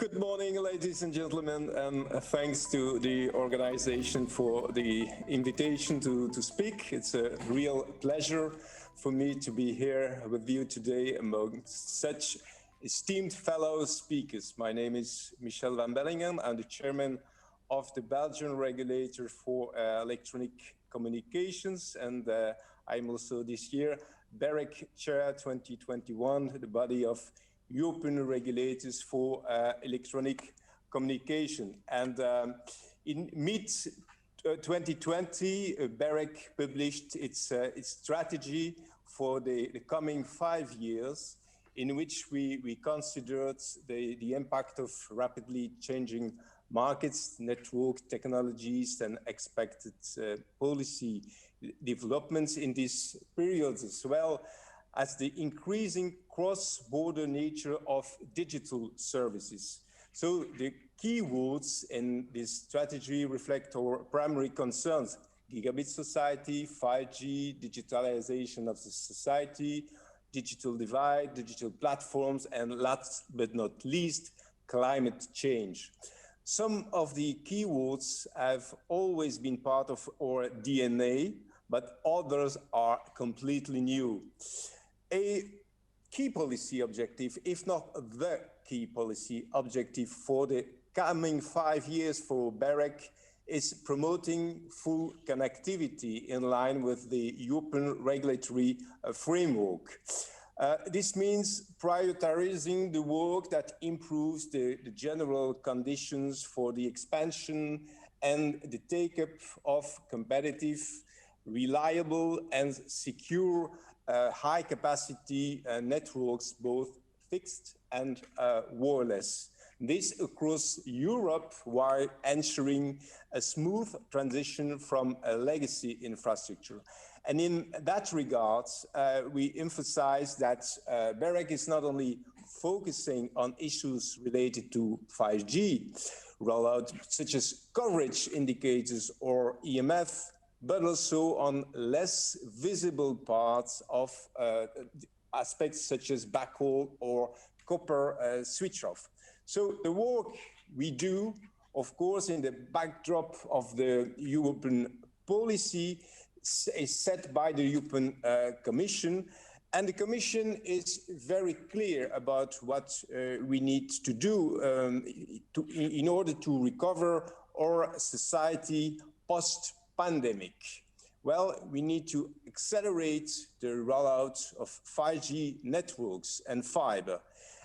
Good morning, ladies and gentlemen, and thanks to the organization for the invitation to speak. It's a real pleasure for me to be here with you today among such esteemed fellow speakers. My name is Michel van Bellinghen. I'm the chairman of the Belgian regulator for electronic communications, and I'm also this year BEREC Chair 2021, the body of European regulators for electronic communication. And in mid-2020, BEREC published its strategy for the coming 5 years, in which we considered the impact of rapidly changing markets, network technologies, and expected policy developments in this period, as well as the increasing cross-border nature of digital services. So the keywords in this strategy reflect our primary concerns: gigabit society, 5G, digitalization of the society, digital divide, digital platforms, and last but not least, climate change. Some of the keywords have always been part of our DNA, but others are completely new. A key policy objective, if not the key policy objective for the coming 5 years for BEREC, is promoting full connectivity in line with the European regulatory framework. This means prioritizing the work that improves the general conditions for the expansion and the take-up of competitive, reliable, and secure high-capacity networks, both fixed and wireless. This across Europe, while ensuring a smooth transition from a legacy infrastructure. And in that regard, we emphasize that BEREC is not only focusing on issues related to 5G rollout, such as coverage indicators or EMF, but also on less visible parts of aspects such as backhaul or copper switch off. So the work we do, of course, in the backdrop of the European policy is set by the European Commission, and the Commission is very clear about what we need to do in order to recover our society post-pandemic. Well, we need to accelerate the rollout of 5G networks and fiber.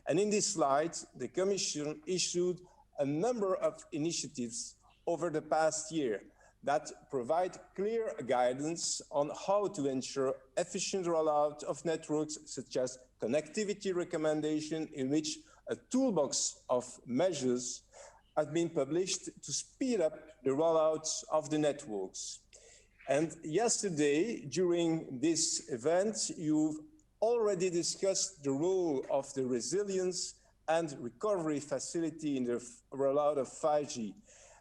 And in this slide, the Commission issued a number of initiatives over the past year that provide clear guidance on how to ensure efficient rollout of networks, such as connectivity recommendation, in which a toolbox of measures has been published to speed up the rollout of the networks. And yesterday, during this event, you've already discussed the role of the resilience and recovery facility in the rollout of 5G.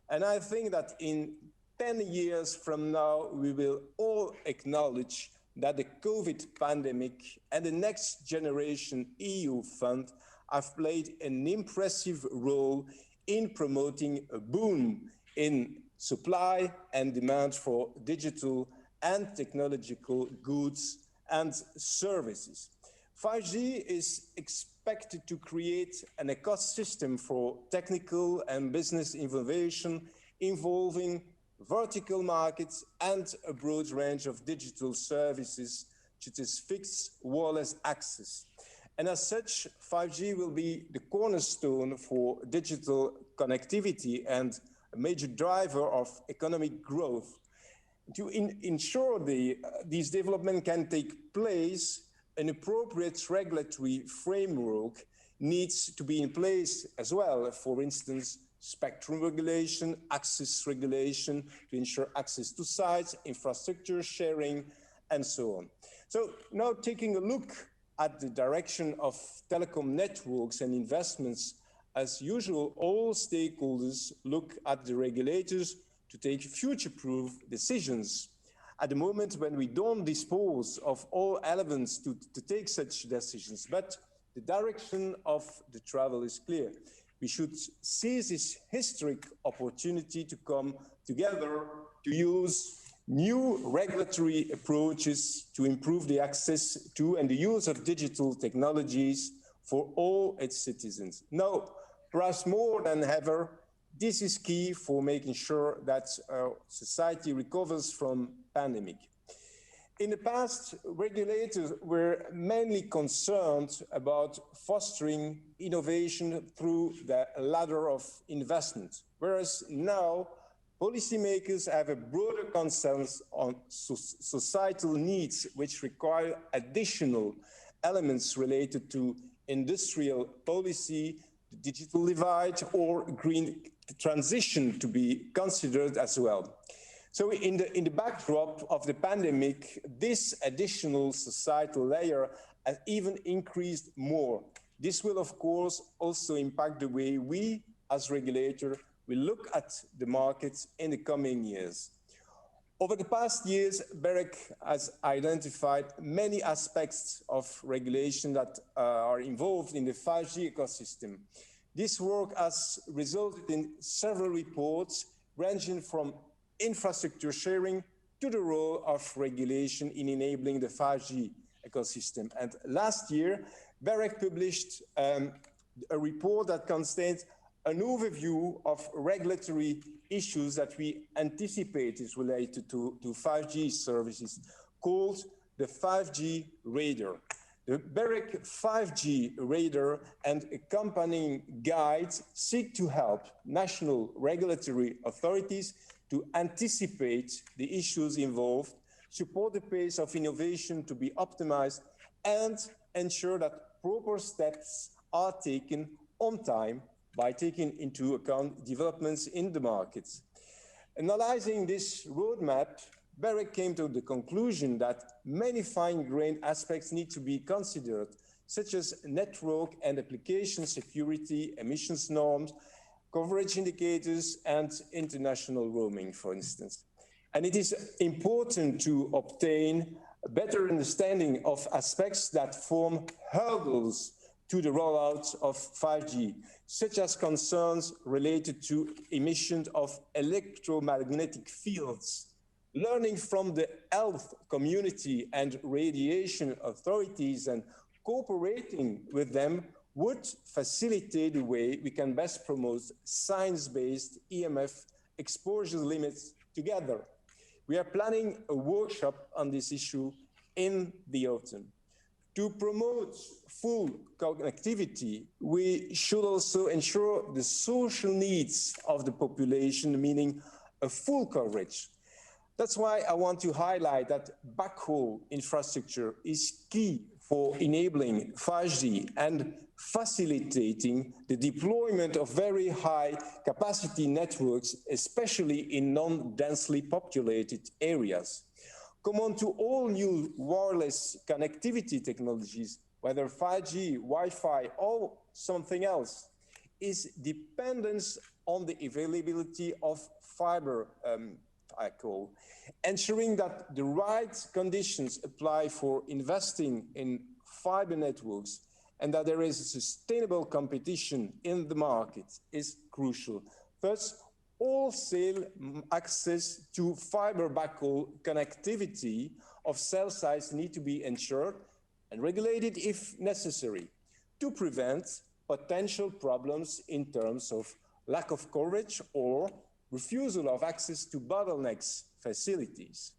And I think that in 10 years from now, we will all acknowledge that the COVID pandemic and the Next Generation EU Fund have played an impressive role in promoting a boom in supply and demand for digital and technological goods and services. 5G is expected to create an ecosystem for technical and business innovation involving vertical markets and a broad range of digital services, such as fixed wireless access. And as such, 5G will be the cornerstone for digital connectivity and a major driver of economic growth. To ensure these developments can take place, an appropriate regulatory framework needs to be in place as well. For instance, spectrum regulation, access regulation to ensure access to sites, infrastructure sharing, and so on. So now taking a look at the direction of telecom networks and investments, as usual, all stakeholders look at the regulators to take future-proof decisions. At the moment when we don't dispose of all elements to take such decisions, but the direction of the travel is clear. we should seize this historic opportunity to come together to use new regulatory approaches to improve the access to and the use of digital technologies for all its citizens. Now, perhaps more than ever, this is key for making sure that our society recovers from pandemic. In the past, regulators were mainly concerned about fostering innovation through the ladder of investment, whereas now policymakers have a broader consensus on societal needs which require additional elements related to industrial policy, the digital divide, or green transition to be considered as well. So in the backdrop of the pandemic, this additional societal layer has even increased more. This will, of course, also impact the way we, as regulator, will look at the markets in the coming years. Over the past years, BEREC has identified many aspects of regulation that are involved in the 5G ecosystem. This work has resulted in several reports ranging from infrastructure sharing to the role of regulation in enabling the 5G ecosystem. And last year, BEREC published a report that contains an overview of regulatory issues that we anticipate is related to 5G services, called the 5G Radar. The BEREC 5G Radar and accompanying guides seek to help national regulatory authorities to anticipate the issues involved, support the pace of innovation to be optimized, and ensure that proper steps are taken on time by taking into account developments in the markets. Analyzing this roadmap, BEREC came to the conclusion that many fine-grained aspects need to be considered, such as network and application security, emissions norms, coverage indicators, and international roaming, for instance. And it is important to obtain a better understanding of aspects that form hurdles to the rollout of 5G, such as concerns related to emission of electromagnetic fields. Learning from the health community and radiation authorities and cooperating with them would facilitate the way we can best promote science-based EMF exposure limits together. We are planning a workshop on this issue in the autumn. To promote full connectivity, we should also ensure the social needs of the population, meaning a full coverage. That's why I want to highlight that backhaul infrastructure is key for enabling 5G and facilitating the deployment of very high capacity networks, especially in non-densely populated areas. Common to all new wireless connectivity technologies, whether 5G, Wi-Fi, or something else, is dependence on the availability of fiber backhaul, ensuring that the right conditions apply for investing in fiber networks and that there is a sustainable competition in the market is crucial. Thus, wholesale access to fiber backhaul connectivity of cell sites need to be ensured and regulated if necessary to prevent potential problems in terms of lack of coverage or refusal of access to bottlenecks facilities.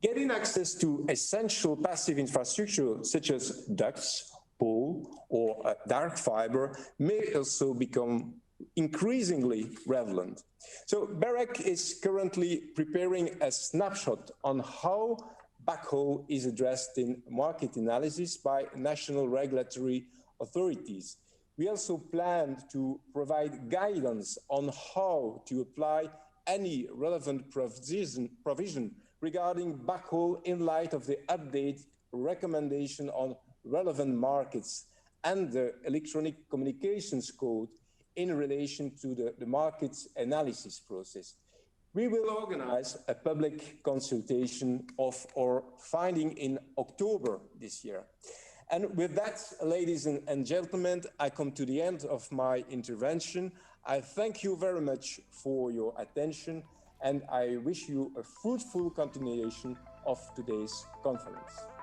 Getting access to essential passive infrastructure such as ducts, pole, or dark fiber may also become increasingly relevant. So BEREC is currently preparing a snapshot on how backhaul is addressed in market analysis by national regulatory authorities. We also plan to provide guidance on how to apply any relevant provision regarding backhaul in light of the update recommendation on relevant markets and the electronic communications code in relation to the markets analysis process. We will organize a public consultation of our finding in October this year. And with that, ladies and gentlemen, I come to the end of my intervention. I thank you very much for your attention, and I wish you a fruitful continuation of today's conference.